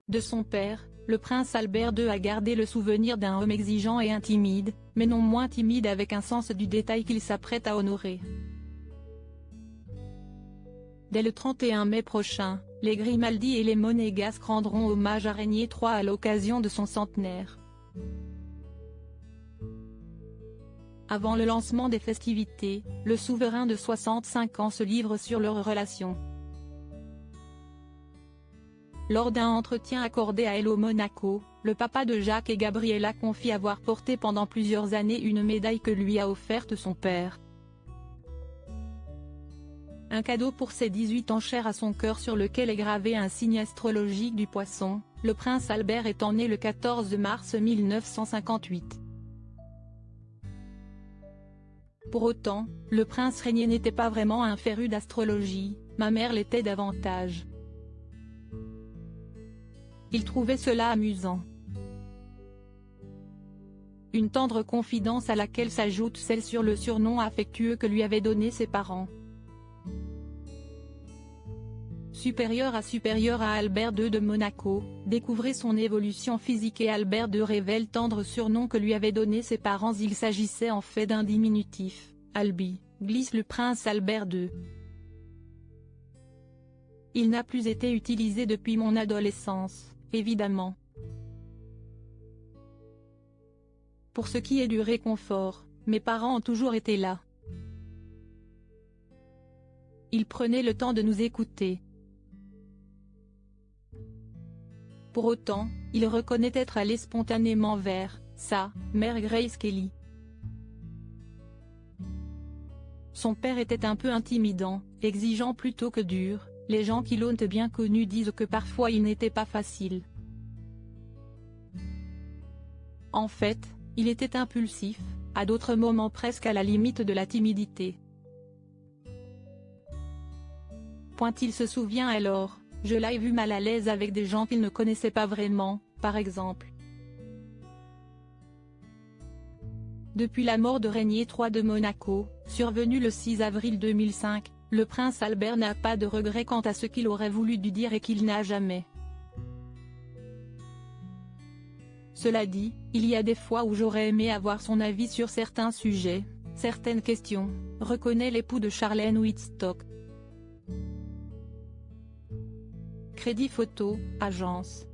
De son père, le prince Albert II a gardé le souvenir d'un homme exigeant et intimide, mais non moins timide avec un sens du détail qu'il s'apprête à honorer. Dès le 31 mai prochain, les Grimaldi et les Monégasques rendront hommage à Régnier III à l'occasion de son centenaire. Avant le lancement des festivités, le souverain de 65 ans se livre sur leur relation. Lors d'un entretien accordé à Hello Monaco, le papa de Jacques et Gabriella confie avoir porté pendant plusieurs années une médaille que lui a offerte son père. Un cadeau pour ses 18 ans cher à son cœur sur lequel est gravé un signe astrologique du Poisson, le prince Albert étant né le 14 mars 1958. Pour autant, le prince Régnier n'était pas vraiment un féru d'astrologie, ma mère l'était davantage. Il trouvait cela amusant. Une tendre confidence à laquelle s'ajoute celle sur le surnom affectueux que lui avaient donné ses parents. Supérieur à Albert II de Monaco, découvrez son évolution physique et Albert II révèle tendre surnom que lui avaient donné ses parents. Il s'agissait en fait d'un diminutif, Albi, glisse le prince Albert II. Il n'a plus été utilisé depuis mon adolescence, évidemment. Pour ce qui est du réconfort, mes parents ont toujours été là. Ils prenaient le temps de nous écouter. Pour autant, il reconnaît être allé spontanément vers sa mère Grace Kelly. Son père était un peu intimidant, exigeant plutôt que dur, les gens qui l'ont bien connu disent que parfois il n'était pas facile. En fait, il était impulsif, à d'autres moments presque à la limite de la timidité. Il se souvient alors, je l'ai vu mal à l'aise avec des gens qu'il ne connaissait pas vraiment, par exemple. Depuis la mort de Régnier III de Monaco, survenue le 6 avril 2005, le prince Albert n'a pas de regrets quant à ce qu'il aurait voulu lui dire et qu'il n'a jamais. Cela dit, il y a des fois où j'aurais aimé avoir son avis sur certains sujets, certaines questions, reconnaît l'époux de Charlène Whitstock. Crédit photo, agence.